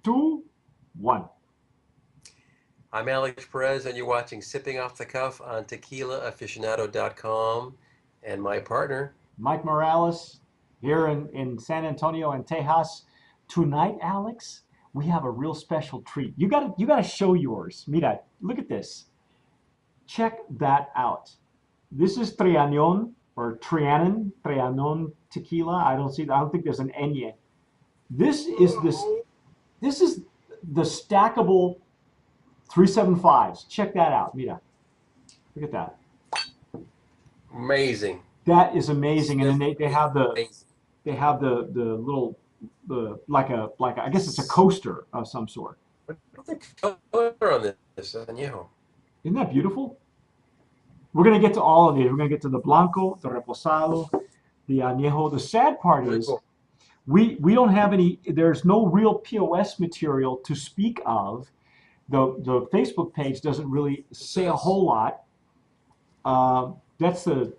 2, 1. I'm Alex Perez, and you're watching Sipping Off the Cuff on TequilaAficionado.com. And my partner, Mike Morales here in San Antonio and Tejas. Tonight, Alex, we have a real special treat. You gotta show yours. Mira, look at this. Check that out. This is Trianon or Trianon tequila. I don't think there's an N yet. This is the stackable 375s. Check that out. Mira. Look at that. amazing. That is amazing. And then they have Amazing. the little like I guess it's a coaster of some sort. What's the color on this añejo? Isn't that beautiful? We're gonna get to all of these. We're gonna get to the Blanco, the Reposado, the Añejo. The sad part Really is cool. we don't have any. There's no real POS material to speak of. The Facebook page doesn't really say a whole lot. That's the.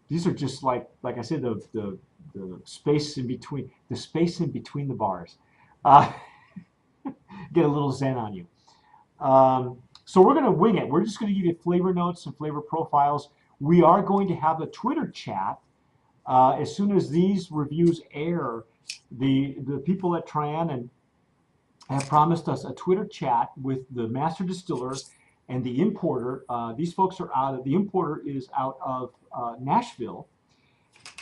These are just like I said, the space in between the bars. Uh, get a little zen on you. So we're going to wing it. We're just going to give you flavor notes and flavor profiles. We are going to have a Twitter chat as soon as these reviews air. The people at Trianon have promised us a Twitter chat with the master distiller and the importer. These folks are the importer is out of Nashville.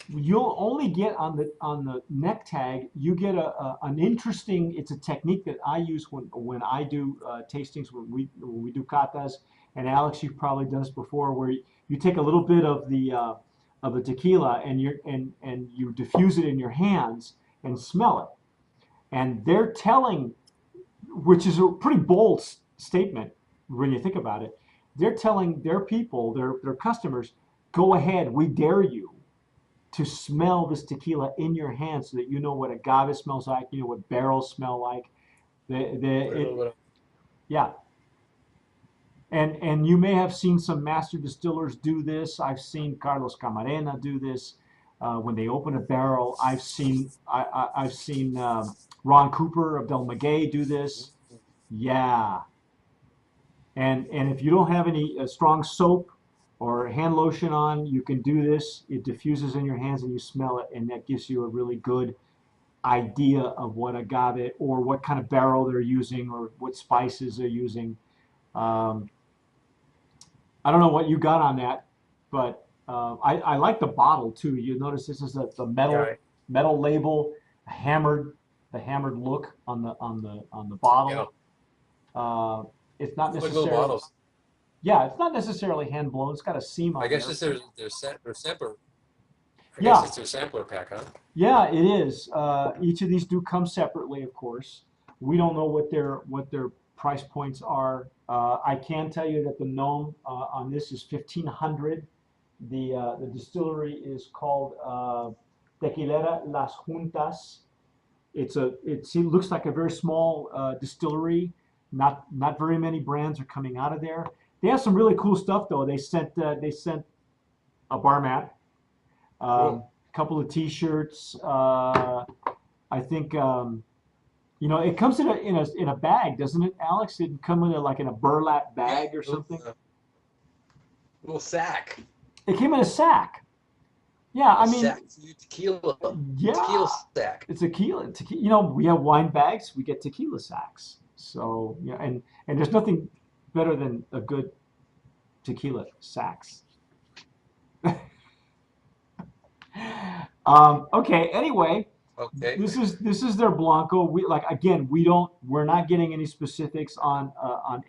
You'll only get on the neck tag. You get an interesting. It's a technique that I use when I do tastings when we do catas. And Alex, you've probably done this before, where you take a little bit of the tequila and you diffuse it in your hands and smell it. And they're telling, which is a pretty bold statement when you think about it. They're telling their people, their customers, go ahead, we dare you to smell this tequila in your hand so that you know what agave smells like, you know what barrels smell like. Yeah. And you may have seen some master distillers do this. I've seen Carlos Camarena do this when they open a barrel. I've seen Ron Cooper of Del Maguey do this. Yeah. And if you don't have any strong soap or hand lotion on, you can do this. It diffuses in your hands and you smell it, and that gives you a really good idea of what agave or what kind of barrel they're using or what spices they're using. Um, I don't know what you got on that, but I like the bottle too. You notice this is the Yeah, metal label, the hammered look on the yeah. bottle. It's not Like little necessarily bottles. Yeah, it's not necessarily hand blown. It's got a seam I on guess there. it's their sampler. I guess Yeah, it's their sampler pack, huh? yeah, it is. Each of these do come separately, of course. We don't know what their price points are. I can tell you that the gnome on this is 1,500. The distillery is called Tequilera Las Juntas. It looks like a very small distillery. Not very many brands are coming out of there. They have some really cool stuff though. They sent a bar mat, a Cool. couple of T-shirts. I think it comes in a bag, doesn't it, Alex? It come in a burlap Yeah, bag or something. little sack. It came in a sack. Yeah, I A mean, sack. Tequila. yeah, Tequila sack. it's tequila. We have wine bags. We get tequila sacks. So yeah, and there's nothing better than a good tequila sacks. Okay. Anyway, Okay. this is their Blanco. We're not getting any specifics on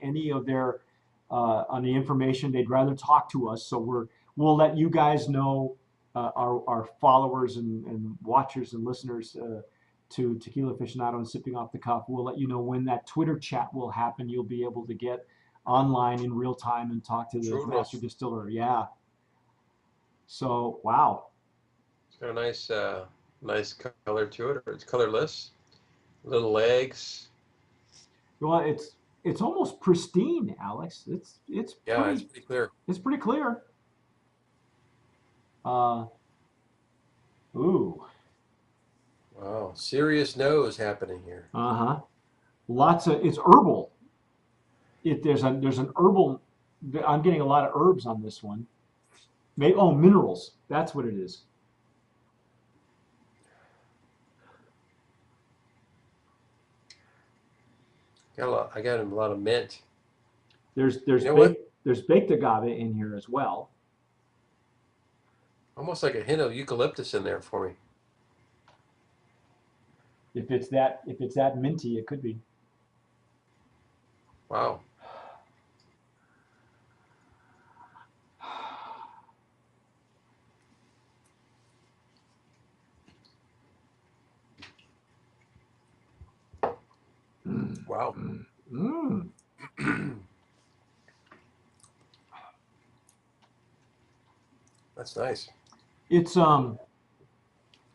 any of their on the information. They'd rather talk to us, so we'll let you guys know, our followers and watchers and listeners to Tequila Aficionado and Sipping Off the Cuff. We'll let you know when that Twitter chat will happen. You'll be able to get online in real time and talk to the master Churros. distiller. Yeah. So wow. It's got a nice color to it, or it's colorless. Little legs. Well, it's almost pristine, Alex. It's Yeah, it's pretty pretty clear. it's pretty clear. Uh, ooh. Wow, serious nose happening here. Uh-huh. Lots of it's herbal. There's an herbal. I'm getting a lot of herbs on this one. Maybe minerals. That's what it is. I got a lot of mint. There's You know what? there's baked agave in here as well. Almost like a hint of eucalyptus in there for me. If it's that minty, it could be. Wow. Wow. Mm. That's nice. It's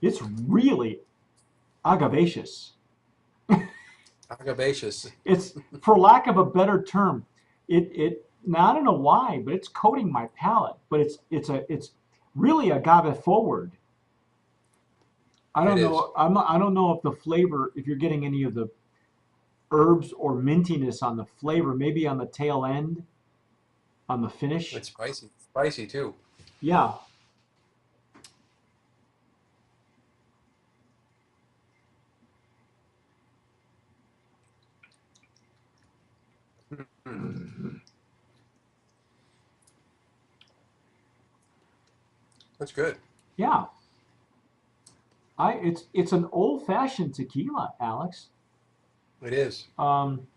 it's really agabaceous. Agabaceous. It's, for lack of a better term, now I don't know why, but it's coating my palate. But it's really agave forward. I It don't is. know. I don't know if the flavor, if you're getting any of the herbs or mintiness on the flavor, maybe on the tail end, on the finish. It's spicy. Spicy too. Yeah. That's good. Yeah. It's an old-fashioned tequila, Alex. It is. Um,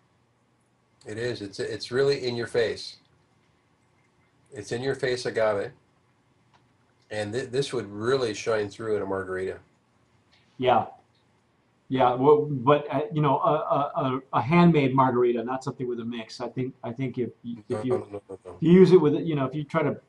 It is. It's really in your face. It's in your face agave, and this would really shine through in a margarita. yeah. Yeah, well, but a handmade margarita, not something with a mix. I think No, no, no, no, no. if you use it with if you try to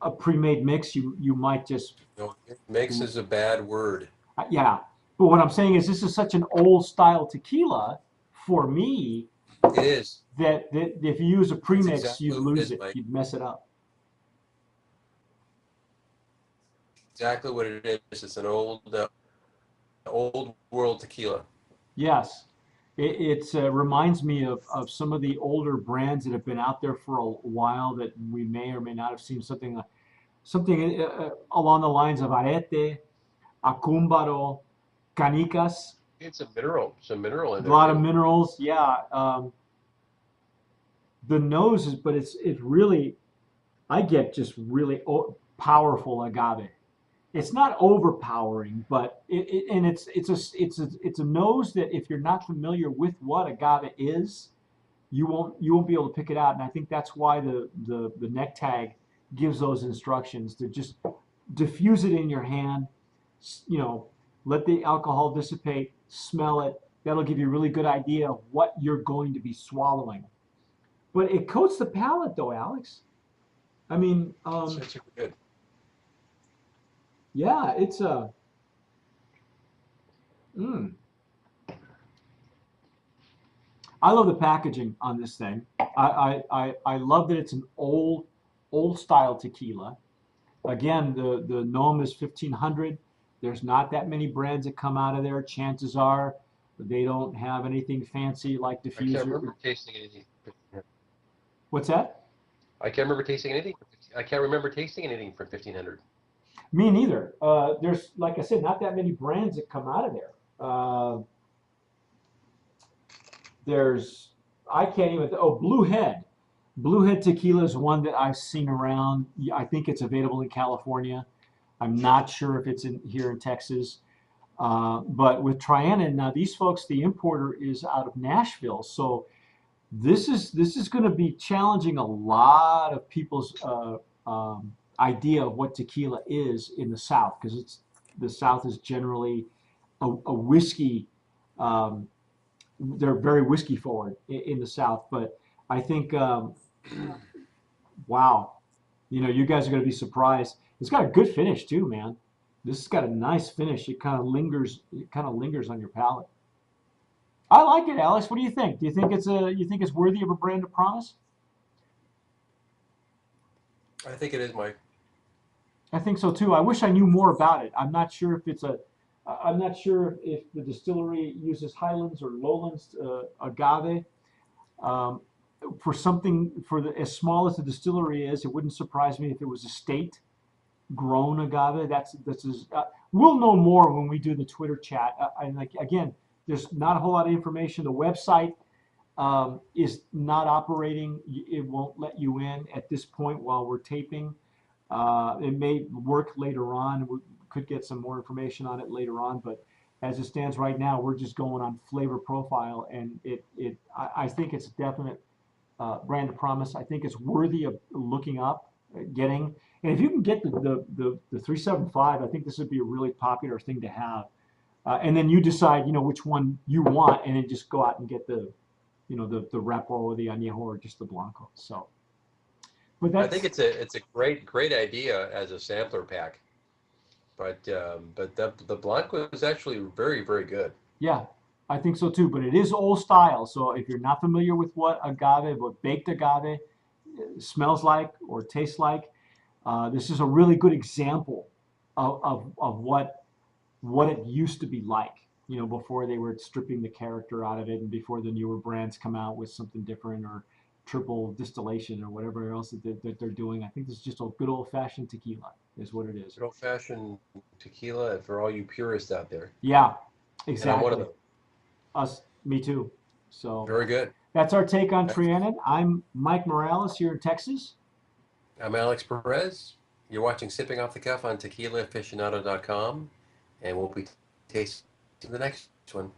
a pre-made mix, you might just No, mix is a bad word. yeah. But what I'm saying is this is such an old style tequila for me It is. that if you use a That's premix, you'd exactly what it lose is, it. Mike. You'd mess it up. Exactly what it is. It's an old world tequila. Yes. It reminds me of some of the older brands that have been out there for a while that we may or may not have seen something along the lines of arete, acúmbaro, canicas, It's some mineral in a there lot of too. minerals. Yeah, the nose is, but it's really, I get just really powerful agave. It's not overpowering, but and it's a nose that if you're not familiar with what agave is, you won't be able to pick it out. And I think that's why the neck tag gives those instructions to just diffuse it in your hand, you know, let the alcohol dissipate, smell it. That'll give you a really good idea of what you're going to be swallowing. But it coats the palate, though, Alex. I mean, It's super good. yeah, it's a. Mm. I love the packaging on this thing. I love that it's an old style tequila. Again, the Gnome is 1500. There's not that many brands that come out of there. Chances are they don't have anything fancy like I can't diffuser. remember tasting anything. What's that? I can't remember tasting anything. I can't remember tasting anything from 1500. Me neither. There's, like I said, not that many brands that come out of there. There's, I can't even, Blue Head. Blue Head Tequila is one that I've seen around. I think it's available in California. I'm not sure if it's in here in Texas. But with Trianon, now these folks, the importer is out of Nashville. So this is going to be challenging a lot of people's idea of what tequila is in the South, because it's the South is generally a whiskey. Um, they're very whiskey forward in the South, but I think wow, you guys are going to be surprised. It's got a good finish too, man. This has got a nice finish. It kind of lingers. It kind of lingers on your palate. I like it, Alex. What do you think? Do you think you think it's worthy of a brand of promise? I think it is, Mike. I think so too. I wish I knew more about it. I'm not sure if it's I'm not sure if the distillery uses Highlands or Lowlands agave. Um, for something as small as the distillery is, it wouldn't surprise me if it was a state grown agave. We'll know more when we do the Twitter chat. And like again, there's not a whole lot of information. The website is not operating. It won't let you in at this point while we're taping. It may work later on. We could get some more information on it later on, but as it stands right now, we're just going on flavor profile, and I think it's a definite brand of promise. I think it's worthy of looking up, getting. And if you can get the 375, I think this would be a really popular thing to have. And then you decide, which one you want, and then just go out and get the Repo or the Añejo or just the Blanco. So, but I think it's a great idea as a sampler pack, but the Blanco is actually very, very good. Yeah, I think so too. But it is old style, so if you're not familiar with what baked agave smells like or tastes like, this is a really good example of what it used to be like, before they were stripping the character out of it and before the newer brands come out with something different or triple distillation or whatever else that they're doing. I think this is just a good old-fashioned tequila is what it is. Good old-fashioned tequila for all you purists out there. Yeah, And I'm one of exactly. them. Me too. So Very good. that's our take on Trianon. I'm Mike Morales here in Texas. I'm Alex Perez. You're watching Sipping Off the Cuff on TequilaAficionado.com, and we'll be tasting the next one.